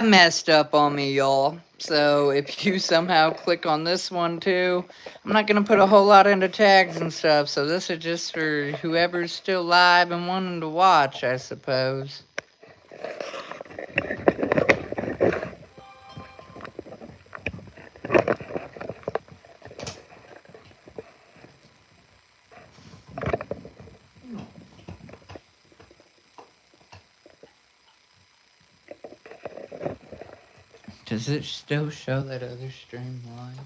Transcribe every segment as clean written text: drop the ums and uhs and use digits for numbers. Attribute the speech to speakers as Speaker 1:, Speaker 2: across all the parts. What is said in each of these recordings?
Speaker 1: messed up on me, y'all. So if you somehow click on this one too, I'm not gonna put a whole lot into tags and stuff. So this is just for whoever's still live and wanting to watch, I suppose. Does it still show that other stream live?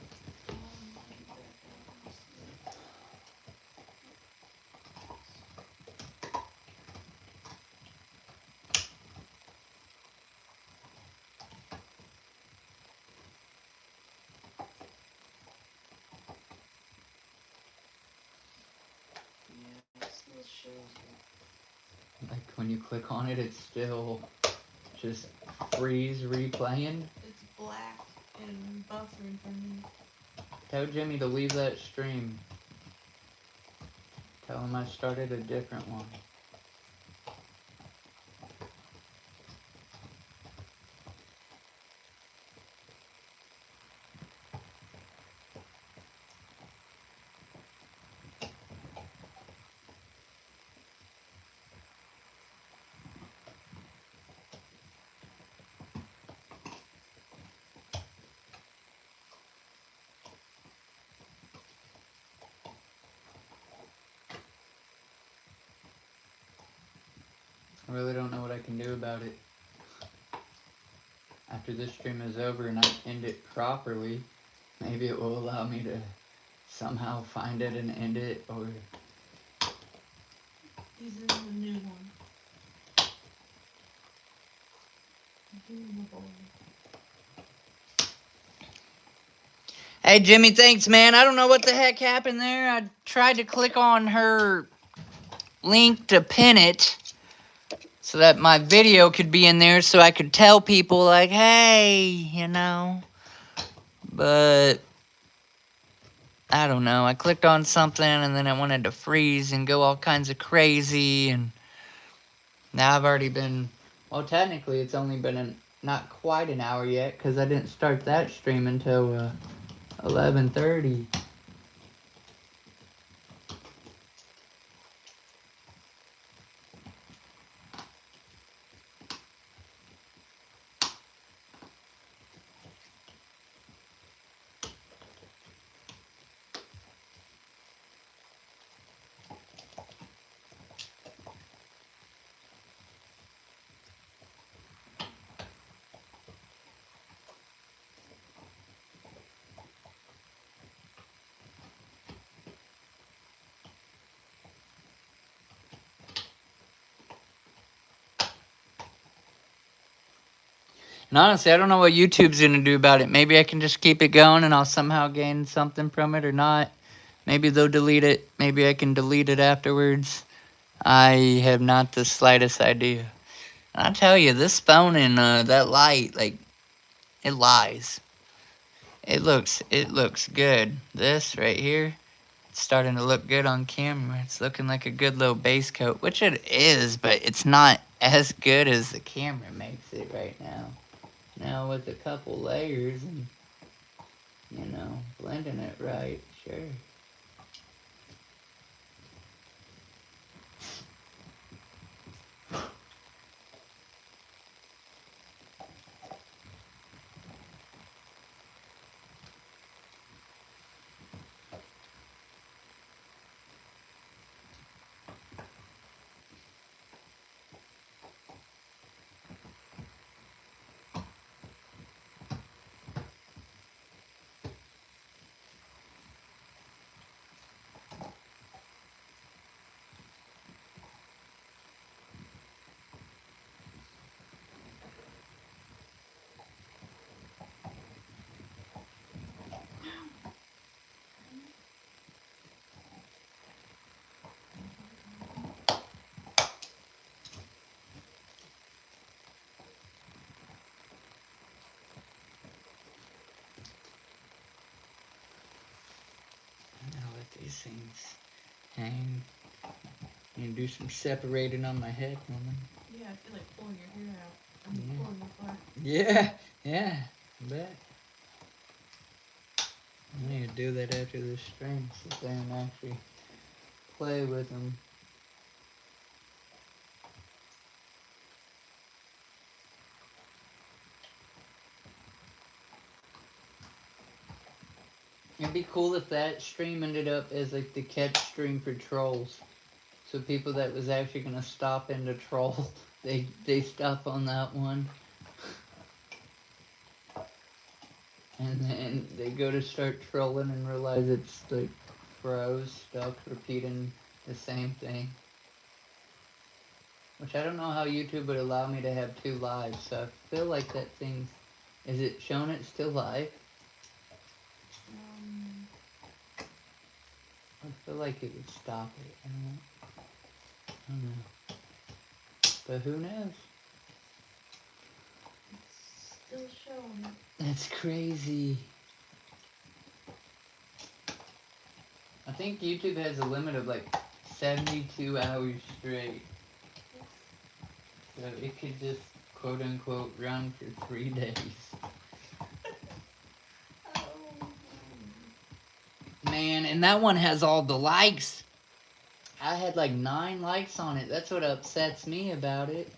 Speaker 2: Yeah, it still shows it.
Speaker 1: Like when you click on it, it's still just freeze replaying.
Speaker 2: It's black and buffering for me.
Speaker 1: Tell Jimmy to leave that stream. Tell him I started a different one. I really don't know what I can do about it. After this stream is over and I end it properly, maybe it will allow me to somehow find it and end it, or...
Speaker 2: He's in the new one.
Speaker 1: Hey Jimmy, thanks man. I don't know what the heck happened there. I tried to click on her link to pin it so that my video could be in there so I could tell people like, hey, you know. But I don't know. I clicked on something and then I wanted to freeze and go all kinds of crazy, and now I've already been, well, technically it's only been not quite an hour yet because I didn't start that stream until 11:30. And honestly, I don't know what YouTube's gonna do about it. Maybe I can just keep it going and I'll somehow gain something from it, or not. Maybe they'll delete it. Maybe I can delete it afterwards. I have not the slightest idea. And I tell you, this phone and that light, like, it lies. It looks good. This right here, it's starting to look good on camera. It's looking like a good little base coat, which it is, but it's not as good as the camera makes it right now. Now with a couple layers and, blending it right, sure. I'll let these things hang and do some separating on my head, woman.
Speaker 2: Yeah, I feel like pulling your hair out. I'm pulling your fur.
Speaker 1: Yeah, yeah, I bet. I need to do that after this stream. Sit there and actually play with them. It'd be cool if that stream ended up as like the catch stream for trolls. So people that was actually gonna stop into troll, they stop on that one, and then they go to start trolling and realize it's like bros stuck repeating the same thing. Which I don't know how YouTube would allow me to have two lives. So I feel like that thing's. Is it showing it's still live?
Speaker 2: Um,
Speaker 1: I feel like it would stop it. I don't know. But who knows?
Speaker 2: it's still showing it.
Speaker 1: That's crazy. I think YouTube has a limit of like 72 hours straight. So it could just quote unquote run for 3 days.
Speaker 2: Oh.
Speaker 1: Man, and that one has all the likes. I had like 9 likes on it. That's what upsets me about it.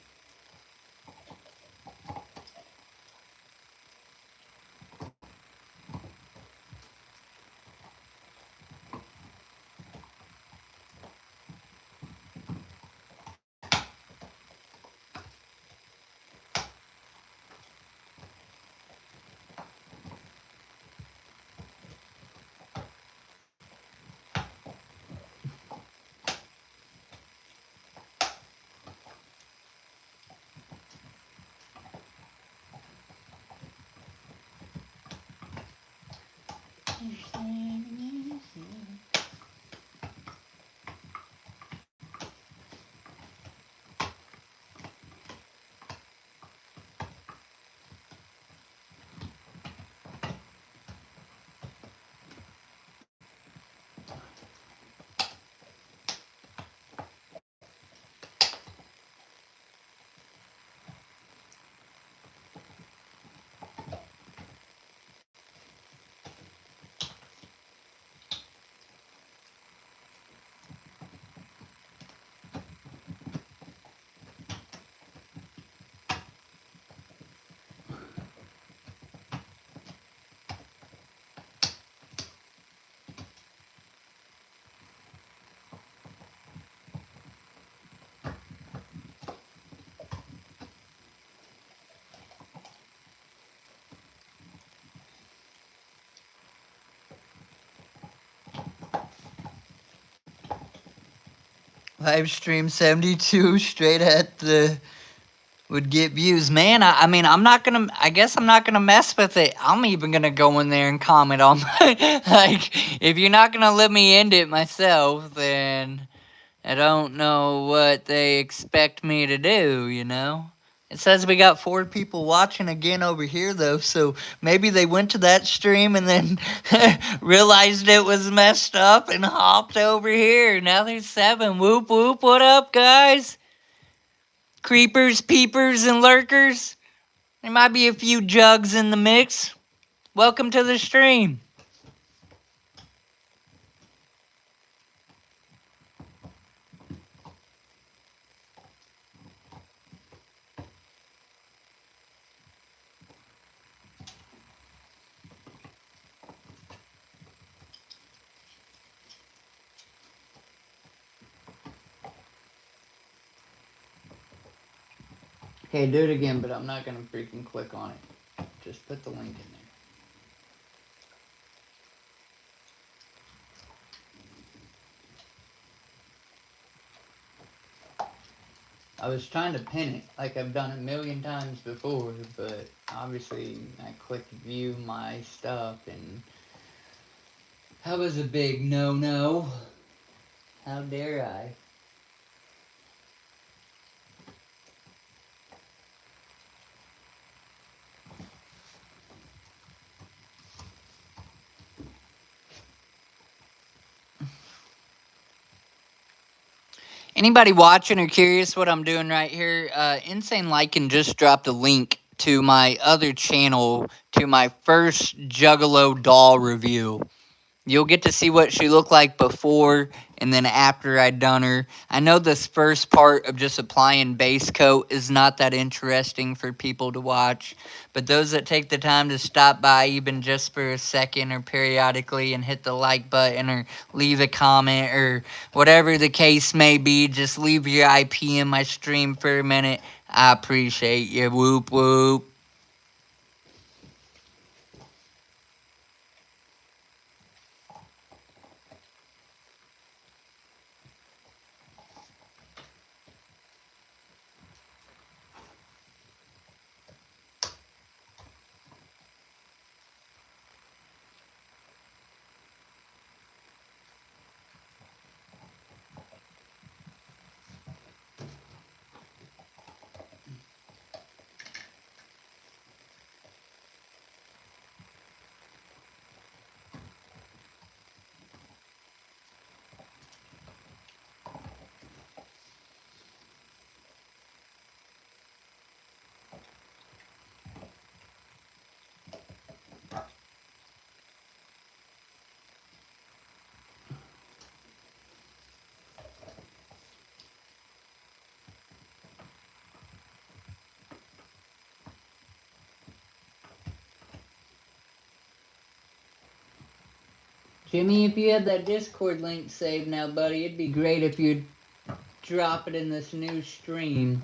Speaker 1: Live stream 72 straight at the would get views. Man, I mean, I guess I'm not gonna mess with it. I'm even gonna go in there and comment on like, if you're not gonna let me end it myself, then I don't know what they expect me to do, you know? It says we got 4 people watching again over here, though, so maybe they went to that stream and then realized it was messed up and hopped over here. Now there's 7. Whoop, whoop. What up, guys? Creepers, peepers, and lurkers. There might be a few jugs in the mix. Welcome to the stream. Okay, do it again, but I'm not gonna freaking click on it. Just put the link in there. I was trying to pin it like I've done a million times before, but obviously I clicked view my stuff and that was a big no-no. How dare I? Anybody watching or curious what I'm doing right here? Insane Lycan just dropped a link to my other channel, to my first Juggalo doll review. You'll get to see what she looked like before and then after I'd done her. I know this first part of just applying base coat is not that interesting for people to watch, but those that take the time to stop by even just for a second or periodically and hit the like button or leave a comment or whatever the case may be, just leave your IP in my stream for a minute. I appreciate you. Whoop whoop. Jimmy, if you have that Discord link saved now, buddy, it'd be great if you'd drop it in this new stream.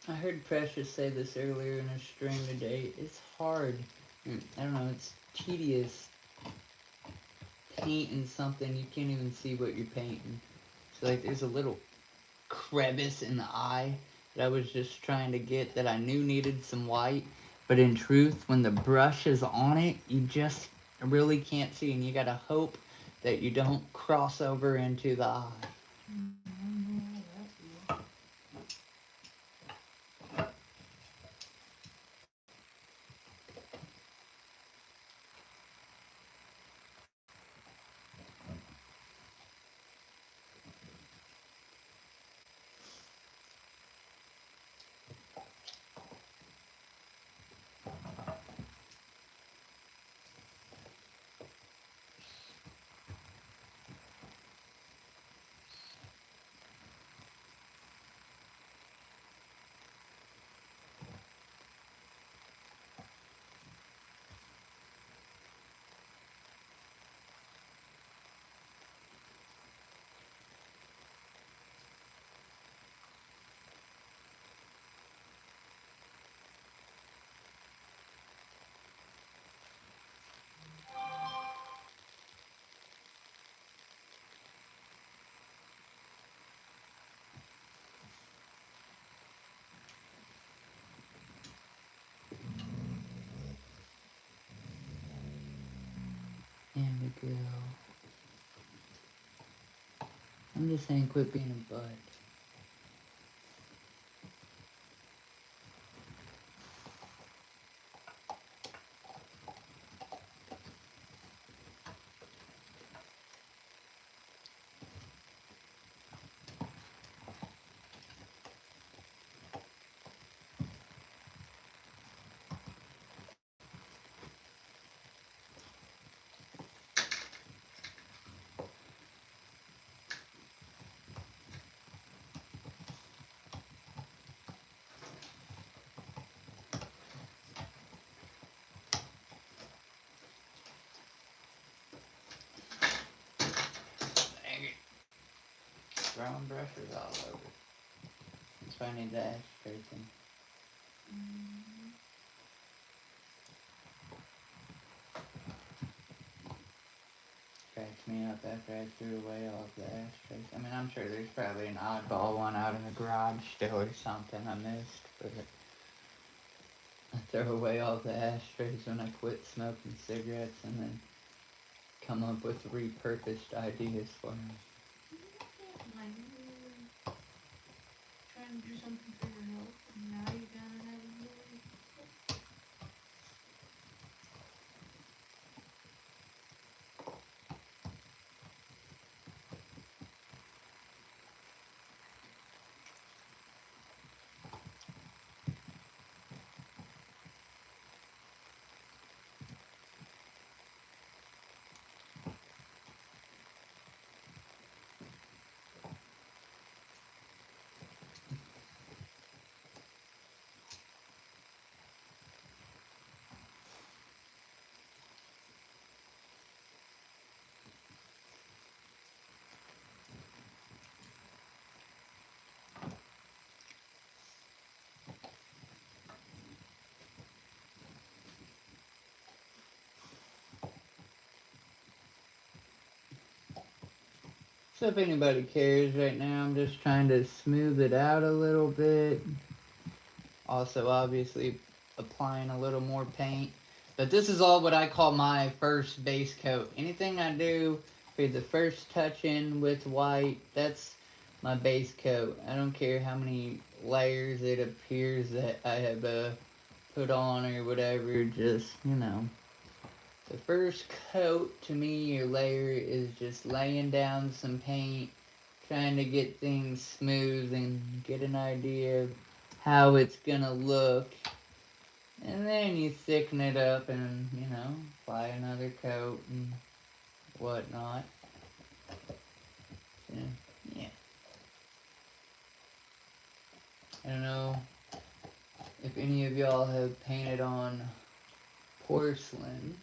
Speaker 1: I heard Precious say this earlier in a stream today. It's hard. I don't know, it's tedious painting something you can't even see what you're painting. So like there's a little crevice in the eye that I was just trying to get that I knew needed some white. But in truth, when the brush is on it, you just really can't see, and you gotta hope that you don't cross over into the eye. Indigo. I'm just saying quit being a butt. Dang it. Throwing brushes all over. That's why I need the ashtray thing. Cracks me up after I threw away all of the ashtrays. I mean, I'm sure there's probably an oddball one out in the garage still or something I missed, but I throw away all the ashtrays when I quit smoking cigarettes and then come up with repurposed ideas for them.
Speaker 2: Like you were trying to do something for your health, and now you gotta have a really.
Speaker 1: So if anybody cares right now, I'm just trying to smooth it out a little bit. Also, obviously, applying a little more paint. But this is all what I call my first base coat. Anything I do for the first touch in with white, that's my base coat. I don't care how many layers it appears that I have put on or whatever, just, you know. The first coat to me or layer is just laying down some paint, trying to get things smooth and get an idea of how it's gonna look. And then you thicken it up and, you know, apply another coat and whatnot. So, yeah. I don't know if any of y'all have painted on porcelain,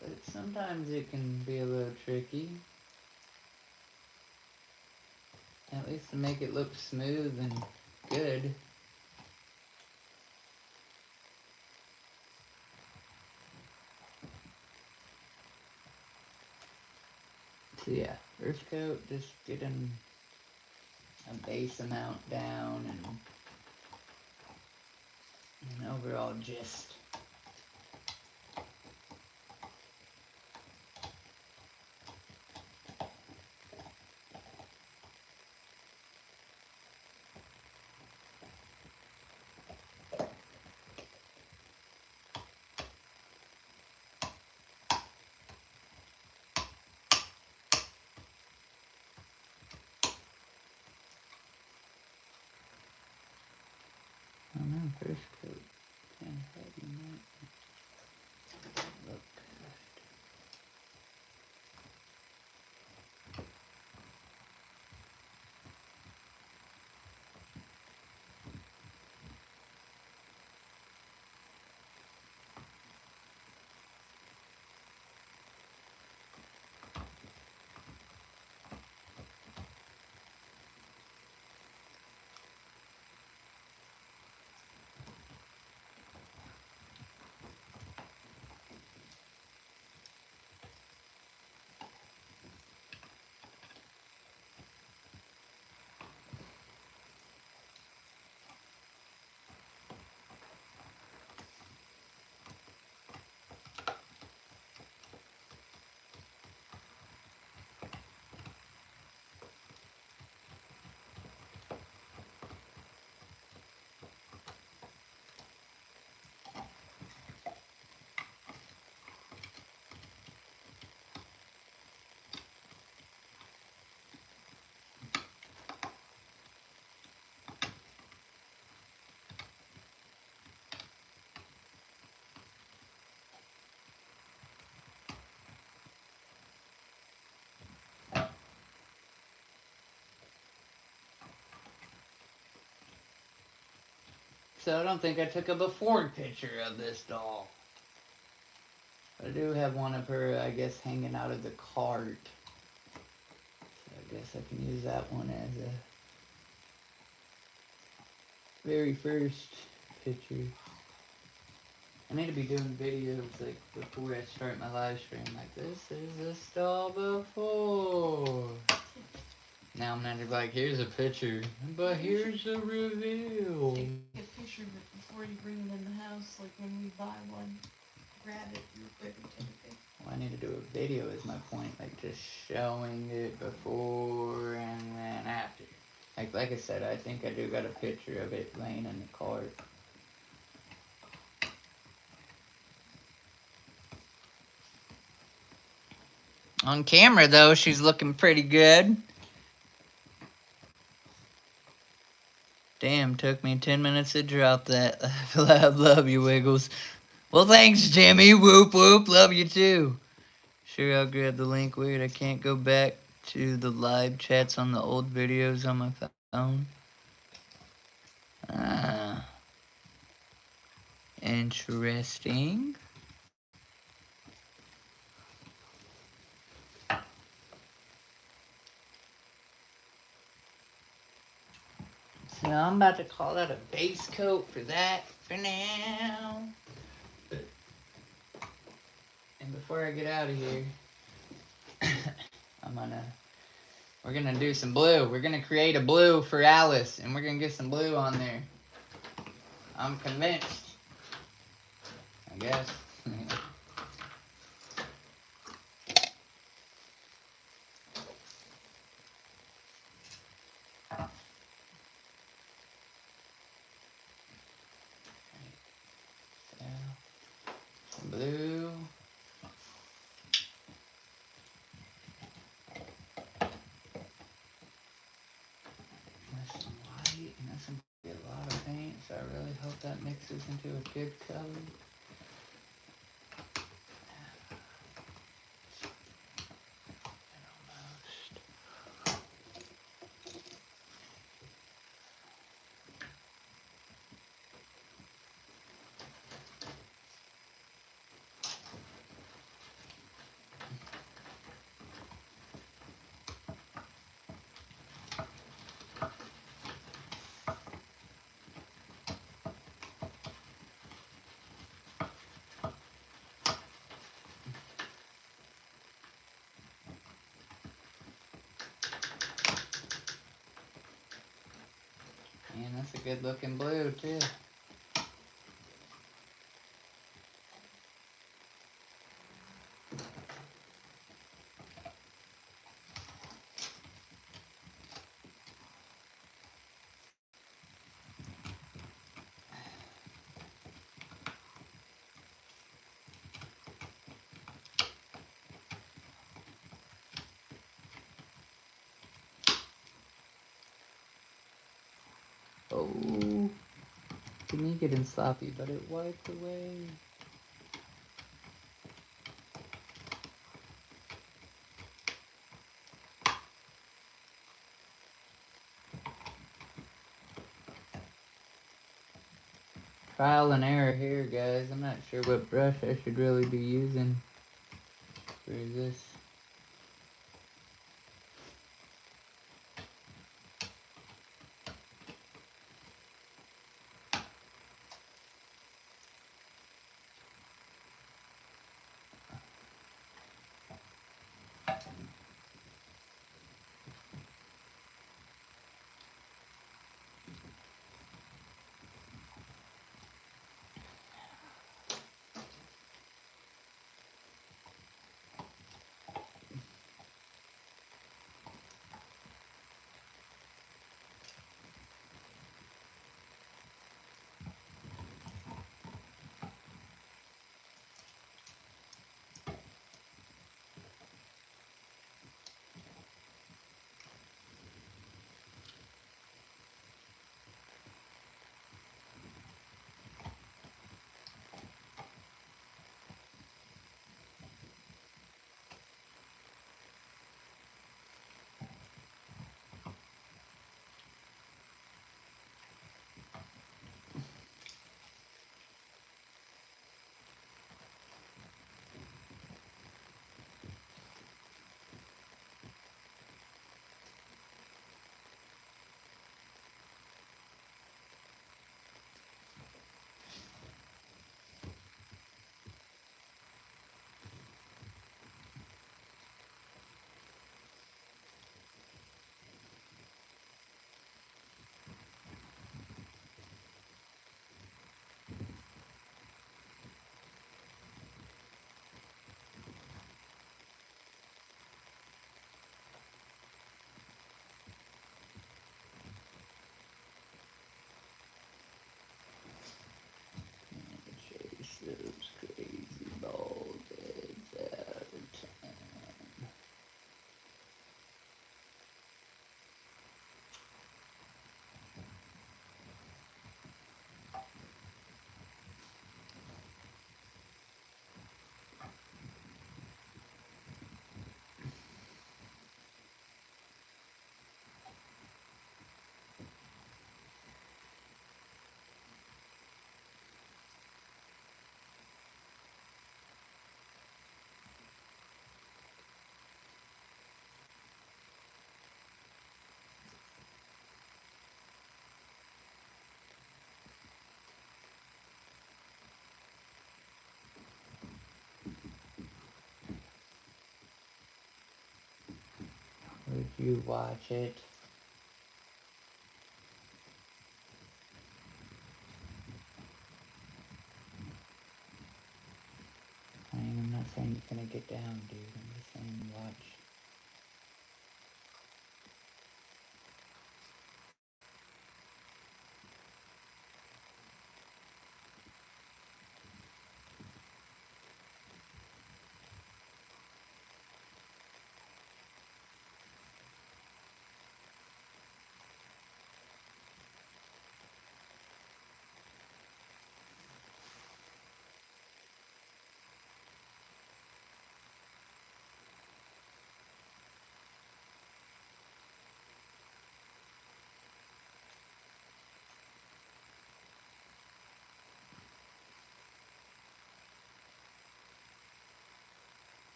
Speaker 1: but sometimes it can be a little tricky. At least to make it look smooth and good. So yeah, first coat, just getting a base amount down and an overall gist. I don't know, first coat, kind of heavy, might look good. So I don't think I took a before picture of this doll. I do have one of her, I guess, hanging out of the cart. So I guess I can use that one as a very first picture. I need to be doing videos like before I start my live stream. Like, this is this doll before. Now I'm not just like, here's a picture, but here's a reveal.
Speaker 2: Take a picture of it before you bring it in the house, like when we buy one. Grab it real quick and take a picture.
Speaker 1: Well, I need to do a video is my point, like just showing it before and then after. Like I said, I think I do got a picture of it laying in the cart. On camera though, she's looking pretty good. Damn, took me 10 minutes to drop that. I love you, Wiggles. Well, thanks, Jimmy. Whoop whoop. Love you too. Sure, I'll grab the link. Weird, I can't go back to the live chats on the old videos on my phone. Ah, interesting. So I'm about to call that a base coat for that for now. And before I get out of here, we're gonna do some blue. We're gonna create a blue for Alice, and we're gonna get some blue on there. I'm convinced. I guess. Some blue. There's some white, and that's gonna be a lot of paint, so I really hope that mixes into a good color. And that's a good looking blue too. Oh, to me getting sloppy, but it wiped away. Trial and error here, guys. I'm not sure what brush I should really be using for this. Would you watch it? I'm not saying you're gonna get down, dude. I'm just saying watch.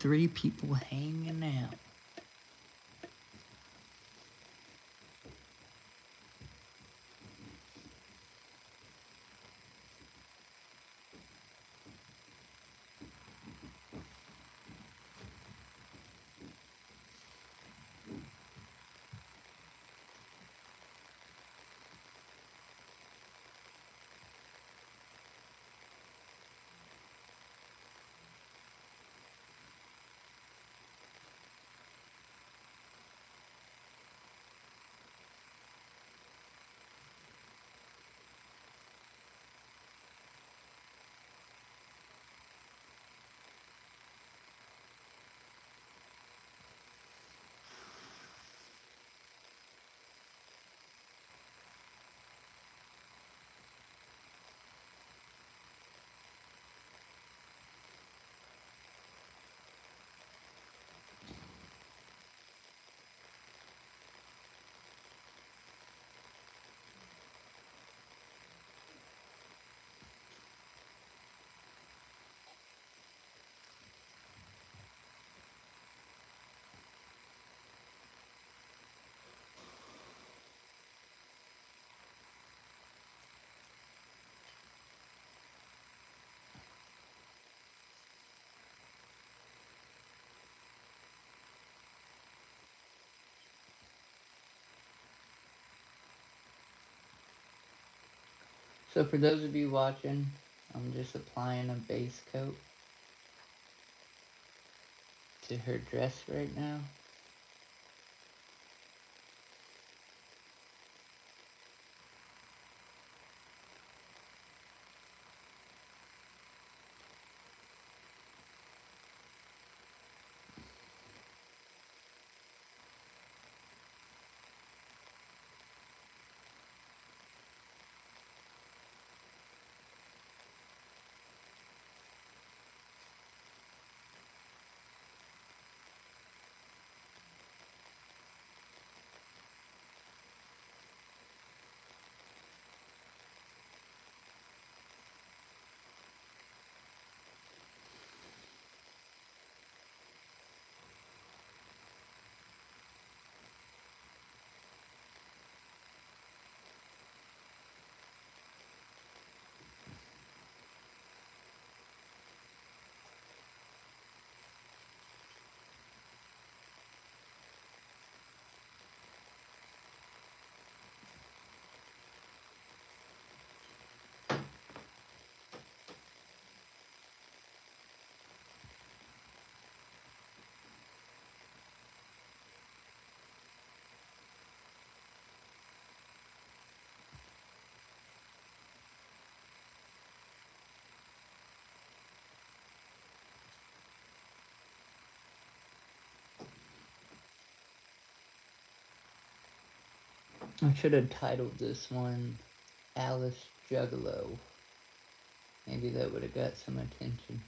Speaker 1: Three people hanging out. So for those of you watching, I'm just applying a base coat to her dress right now. I should have titled this one Alice Juggalo. Maybe that would have got some attention.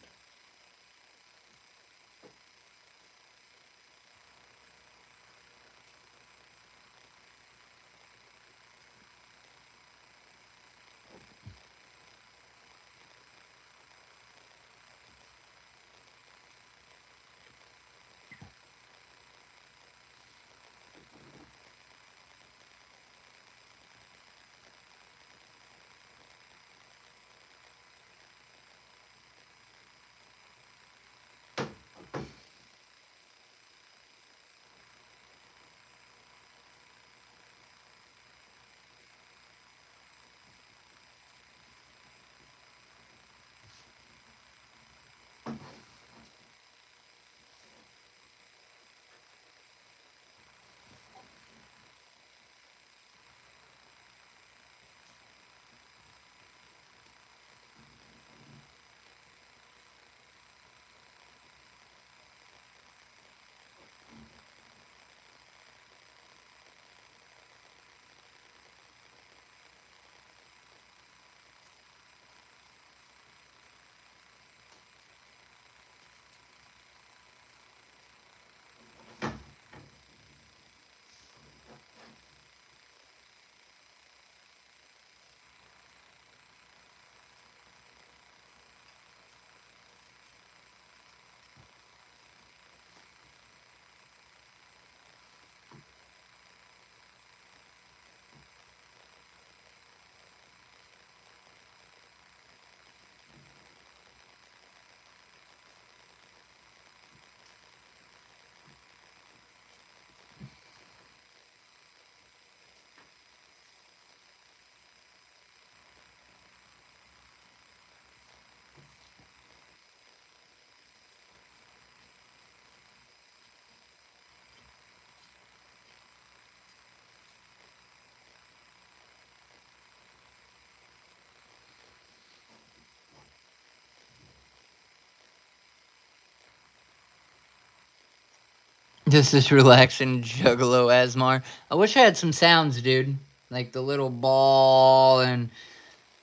Speaker 1: This is relaxing Juggalo Asmar. I wish I had some sounds, dude. Like the little ball, and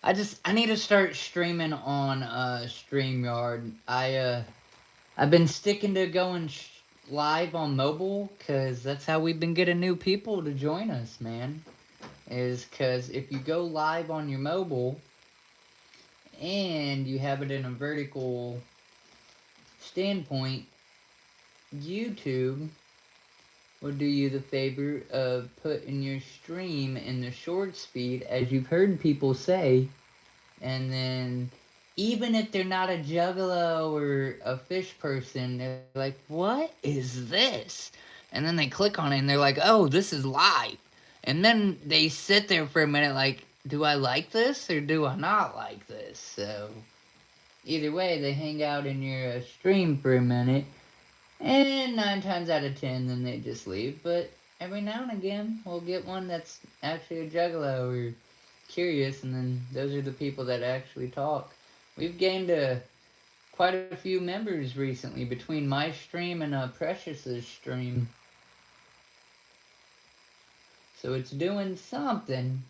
Speaker 1: I need to start streaming on StreamYard. I've been sticking to going live on mobile cuz that's how we've been getting new people to join us, man. Is cuz if you go live on your mobile and you have it in a vertical standpoint, YouTube will do you the favor of putting your stream in the short speed, as you've heard people say, and then even if they're not a juggalo or a fish person, they're like, what is this? And then they click on it and they're like, oh, this is live. And then they sit there for a minute like, do I like this or do I not like this? So either way, they hang out in your stream for a minute, and 9 times out of 10, then they just leave. But every now and again, we'll get one that's actually a juggalo or curious, and then those are the people that actually talk. We've gained quite a few members recently between my stream and Precious's stream. So it's doing something.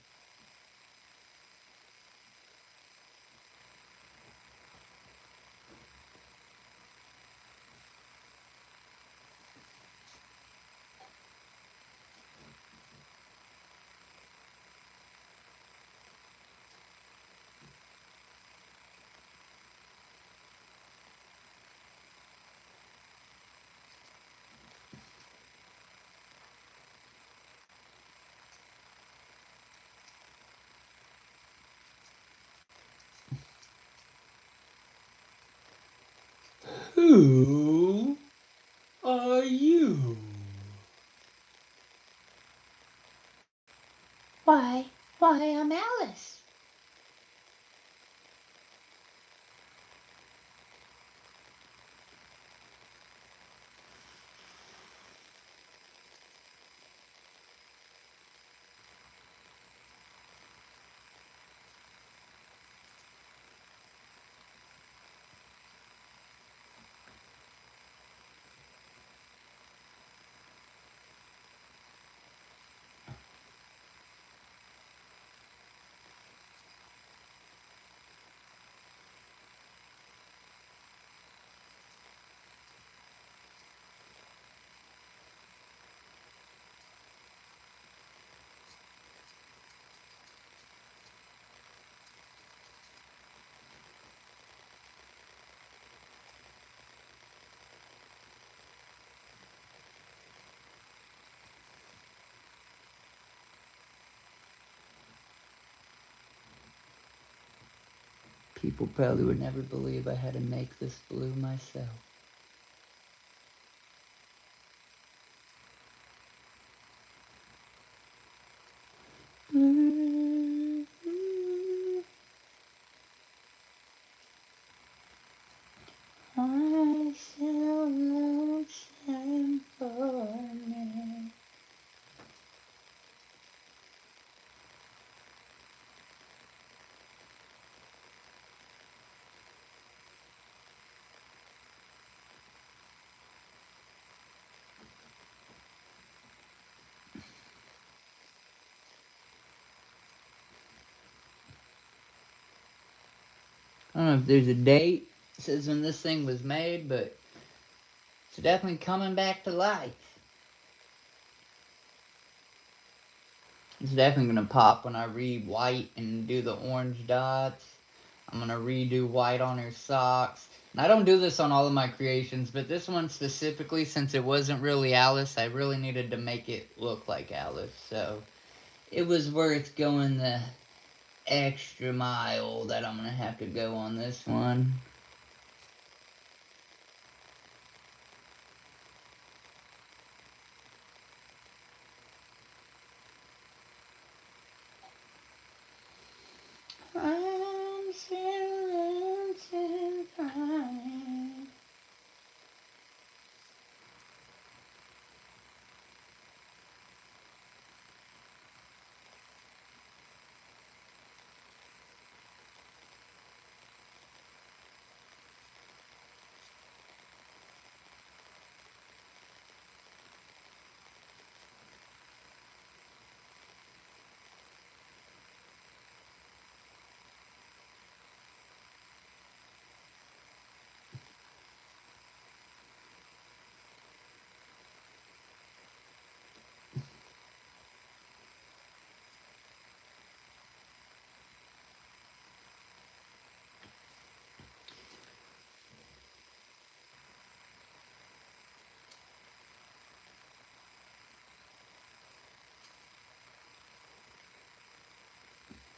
Speaker 1: Who are you? Why, I'm Alice. People probably would never believe I had to make this blue myself. I still lonesome for me. I don't know if there's a date that says when this thing was made, but it's definitely coming back to life. It's definitely gonna pop when I read white and do the orange dots. I'm gonna redo white on her socks. And I don't do this on all of my creations, but this one specifically, since it wasn't really Alice, I really needed to make it look like Alice. So it was worth going the extra mile that I'm gonna have to go on this one. I'm still crying.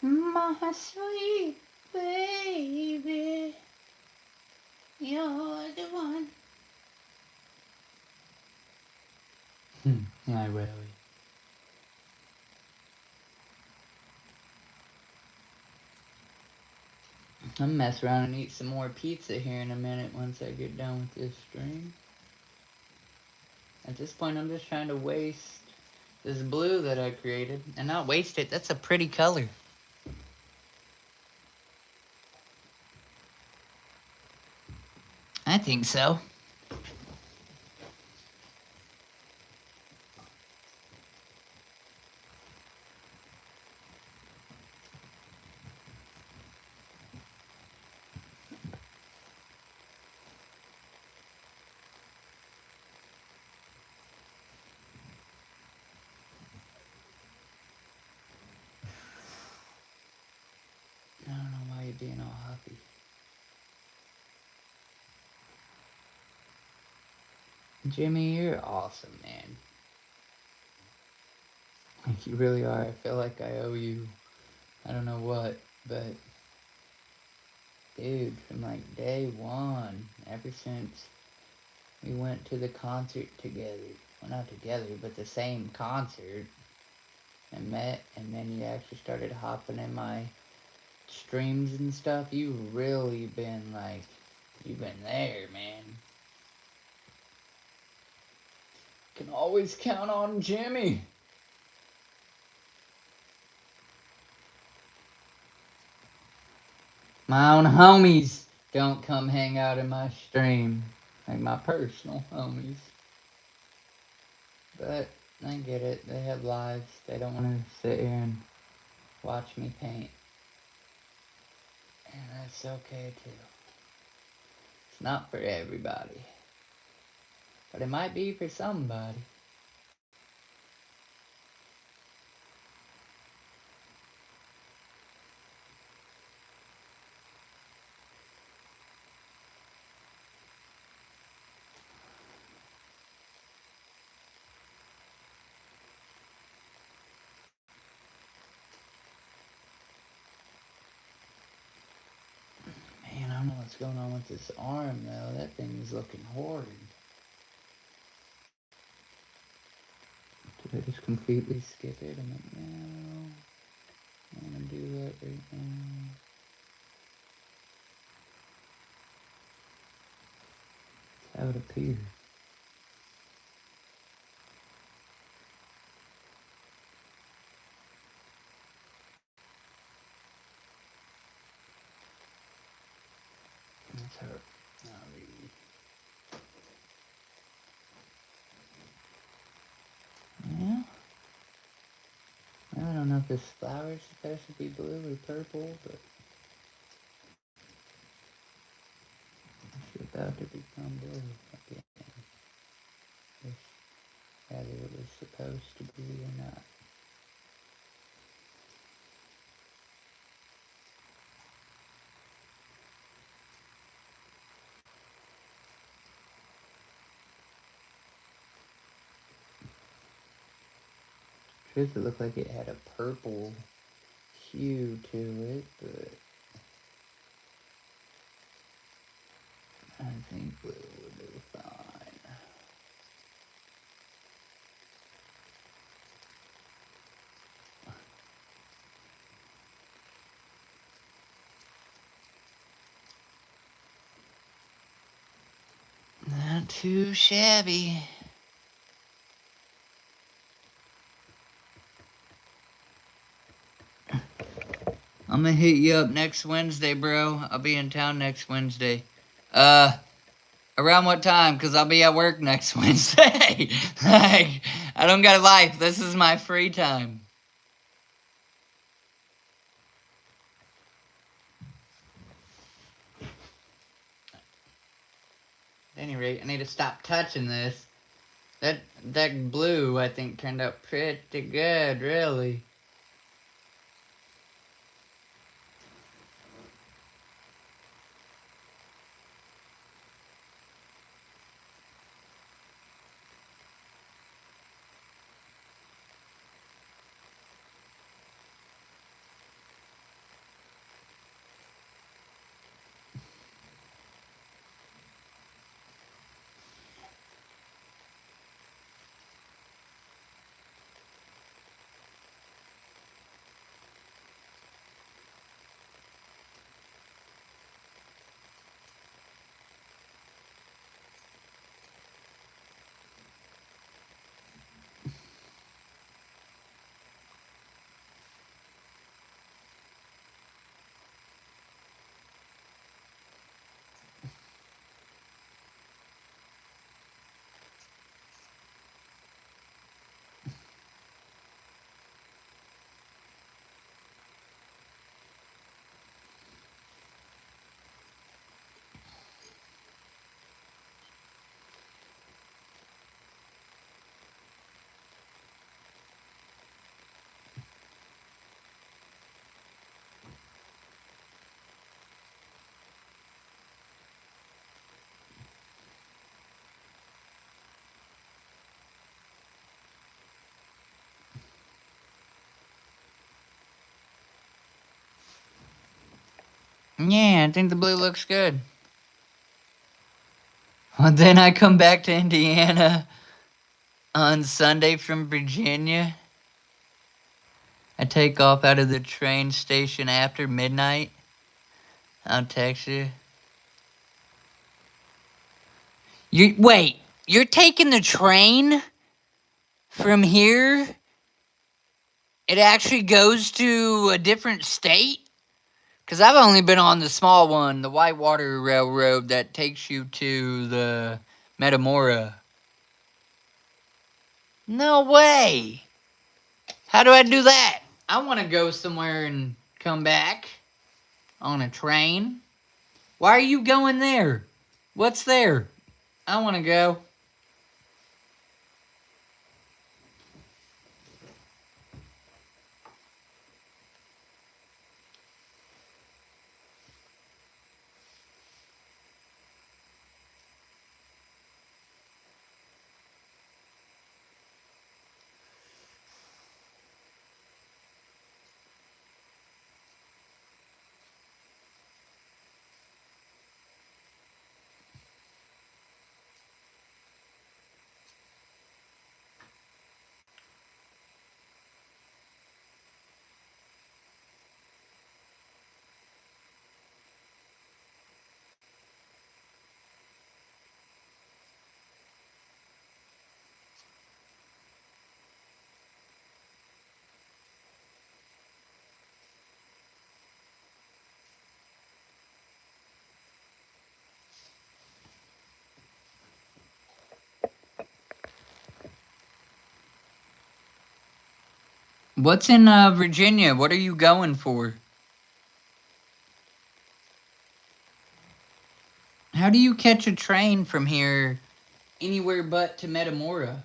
Speaker 1: My sweet baby, you're the one. Not really. I'm gonna mess around and eat some more pizza here in a minute once I get done with this stream. At this point, I'm just trying to waste this blue that I created. And not waste it, that's a pretty color. I think so. I don't know why you're being all happy. Jimmy, you're awesome, man. Like, you really are. I feel like I owe you, I don't know what, but dude, from like day one, ever since we went to the concert together, well, not together, but the same concert, and met, and then you actually started hopping in my streams and stuff, you've really been like, you've been there, man. Can always count on Jimmy. My own homies don't come hang out in my stream. Like my personal homies. But I get it. They have lives. They don't want to sit here and watch me paint. And that's okay too. It's not for everybody. But it might be for somebody. don't know what's going on with this arm, though. That thing's looking horrid. Did I just completely skip it? I'm like, no. I want to do that right now. That's how it appears. That's how it... Yeah. I don't know if this flower's supposed to be blue or purple, but it's about to become blue again. If whether it was supposed to be or not. Truth, it looked like it had a purple hue to it, but I think blue will do fine. Not too shabby. I'm gonna hit you up next Wednesday, bro. I'll be in town next Wednesday. Around what time? Because I'll be at work next Wednesday. Like, I don't got a life. This is my free time. At any rate, I need to stop touching this. That blue, I think, turned out pretty good, really. Yeah, I think the blue looks good. Well, then I come back to Indiana on Sunday from Virginia. I take off out of the train station after midnight. I'll text you. Wait, you're taking the train from here? It actually goes to a different state? Because I've only been on the small one, the Whitewater Railroad that takes you to the Metamora. No way! How do I do that? I want to go somewhere and come back on a train. Why are you going there? What's there? I want to go. What's in Virginia? What are you going for? How do you catch a train from here anywhere but to Metamora?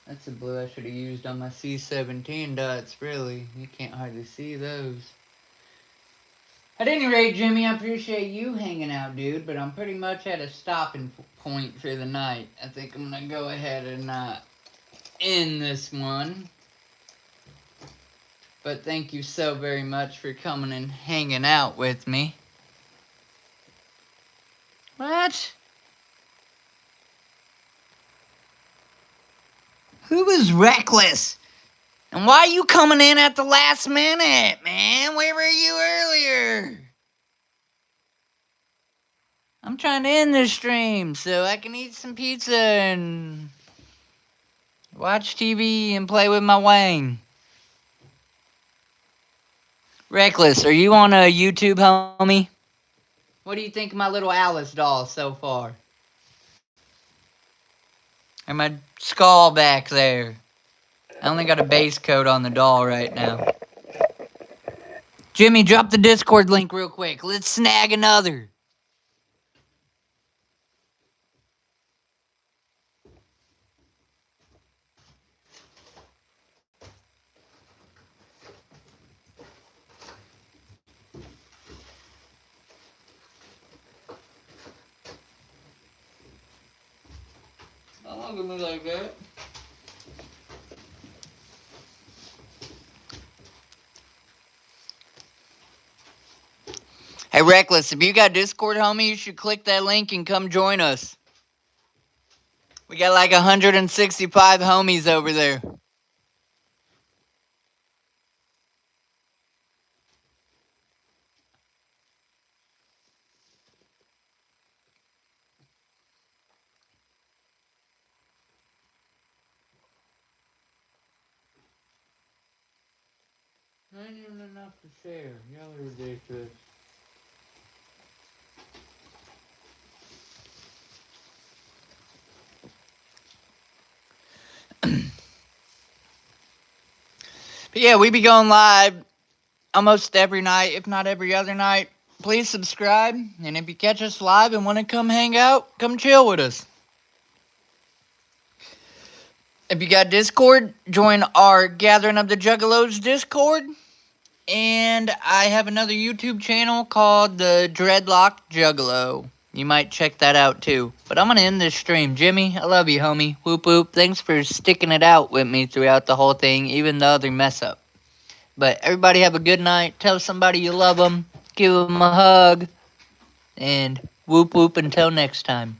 Speaker 1: That's the blue I should have used on my C-17 dots, really. You can't hardly see those. At any rate, Jimmy, I appreciate you hanging out, dude, but I'm pretty much at a stopping point for the night. I think I'm going to go ahead and end this one. But thank you so very much for coming and hanging out with me. What? Who is reckless? And why are you coming in at the last minute, man? Where were you earlier? I'm trying to end this stream so I can eat some pizza and watch TV and play with my Wang. Reckless, are you on a YouTube, homie? What do you think of my little Alice doll so far? And my skull back there. I only got a base coat on the doll right now. Jimmy, drop the Discord link real quick. Let's snag another. Don't look at me like that. Hey, Reckless, if you got Discord, homie, you should click that link and come join us. We got like 165 homies over there. Not even enough to share. Y'all are ridiculous. But yeah, we be going live almost every night, if not every other night. Please subscribe, and if you catch us live and want to come hang out, come chill with us. If you got Discord, join our Gathering of the Juggalos Discord. And I have another YouTube channel called the Dreadlock Juggalo. You might check that out too. But I'm going to end this stream. Jimmy, I love you, homie. Whoop whoop. Thanks for sticking it out with me throughout the whole thing, even the other mess up. But everybody have a good night. Tell somebody you love them. Give them a hug. And whoop whoop until next time.